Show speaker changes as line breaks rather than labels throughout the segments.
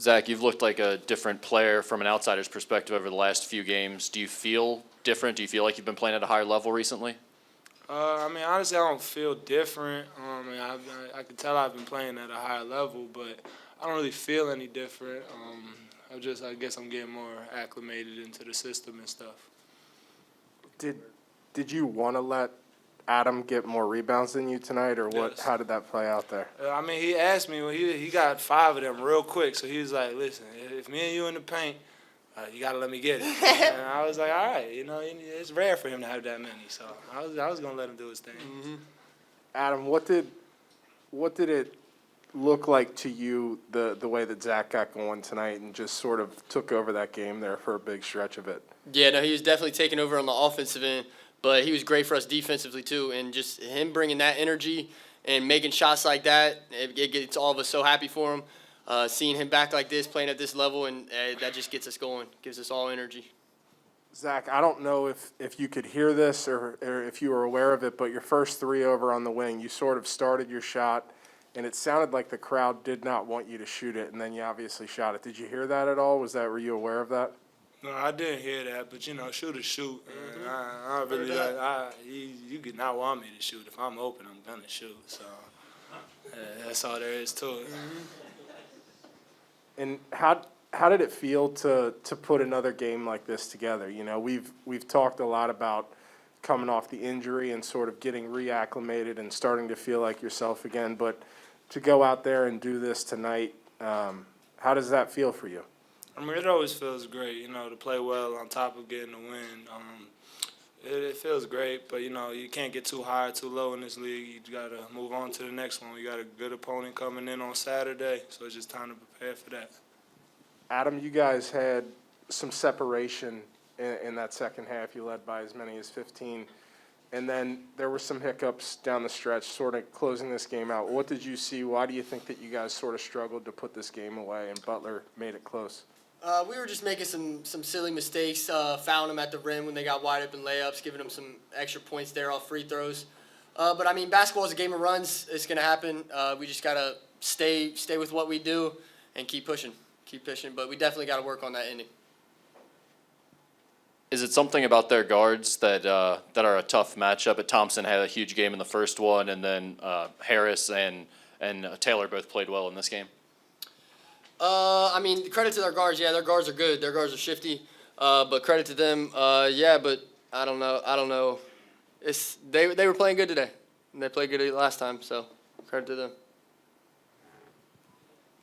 Zach, you've looked like a different player from an outsider's perspective over the last few games. Do you feel different? Do you feel like you've been playing at a higher level recently?
Honestly, I don't feel different. I can tell I've been playing at a higher level, but I don't really feel any different. I guess I'm getting more acclimated into the system and stuff.
Did you want to let Adam get more rebounds than you tonight, or what?
Yes.
How did that play out there?
He asked me when he got 5 of them real quick, so he was like, "Listen, if me and you in the paint, you gotta let me get it." And I was like, "All right, it's rare for him to have that many, so I was gonna let him do his thing."
Mm-hmm. Adam, what did it look like to you the way that Zach got going tonight and just sort of took over that game there for a big stretch of it?
Yeah, no, he was definitely taking over on the offensive end, but he was great for us defensively too. And just him bringing that energy and making shots like that, it gets all of us so happy for him. Seeing him back like this, playing at this level, and that just gets us going, gives us all energy.
Zach, I don't know if you could hear this or if you were aware of it, but your first 3 over on the wing, you sort of started your shot, and it sounded like the crowd did not want you to shoot it, and then you obviously shot it. Did you hear that at all? Were you aware of that?
No, I didn't hear that, but shoot is shoot. And I really you could not want me to shoot. If I'm open, I'm gonna shoot. So that's all there is to it.
And how did it feel to put another game like this together? You know, we've talked a lot about coming off the injury and sort of getting reacclimated and starting to feel like yourself again. But to go out there and do this tonight, how does that feel for you?
It always feels great, to play well on top of getting the win. It feels great, but, you can't get too high or too low in this league. You got to move on to the next one. We got a good opponent coming in on Saturday, so it's just time to prepare for that.
Adam, you guys had some separation in that second half. You led by as many as 15. And then there were some hiccups down the stretch, sort of closing this game out. What did you see? Why do you think that you guys sort of struggled to put this game away and Butler made it close?
We were just making some silly mistakes, fouling them at the rim when they got wide open layups, giving them some extra points there off free throws. But basketball is a game of runs. It's going to happen. We just got to stay with what we do and keep pushing. But we definitely got to work on that ending.
Is it something about their guards that are a tough matchup? Thompson had a huge game in the first one, and then Harris and Taylor both played well in this game.
Credit to their guards. Yeah, their guards are good. Their guards are shifty. But credit to them. But I don't know. They were playing good today. And they played good last time, so credit to them.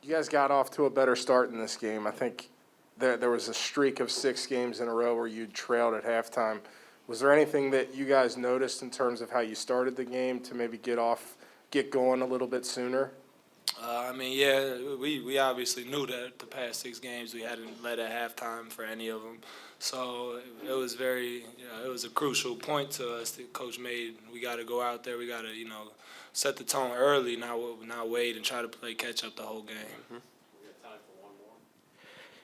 You guys got off to a better start in this game. I think there was a streak of 6 games in a row where you trailed at halftime. Was there anything that you guys noticed in terms of how you started the game to maybe get going a little bit sooner?
We obviously knew that the past 6 games we hadn't led at halftime for any of them. So it was it was a crucial point to us that Coach made. We got to go out there. We got to, set the tone early, not wait and try to play catch up the whole game. Mm-hmm.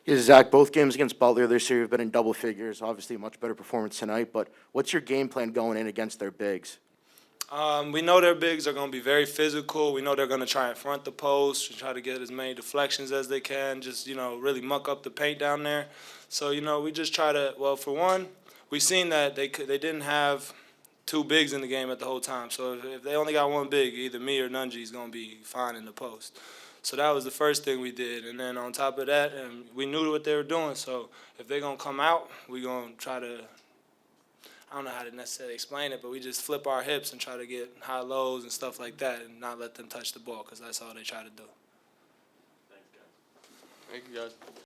Yeah, Zach, both games against Butler this year have been in double figures. Obviously, a much better performance tonight. But what's your game plan going in against their bigs?
We know their bigs are going to be very physical. We know they're going to try and front the post and try to get as many deflections as they can, just, really muck up the paint down there. So, we just try to, well, for one, we've seen that they didn't have 2 bigs in the game at the whole time. So if they only got 1 big, either me or Nunji is going to be fine in the post. So that was the first thing we did. And then on top of that, we knew what they were doing. So if they're going to come out, we're going to try to, I don't know how to necessarily explain it, but we just flip our hips and try to get high lows and stuff like that and not let them touch the ball because that's all they try to do.
Thank you, guys.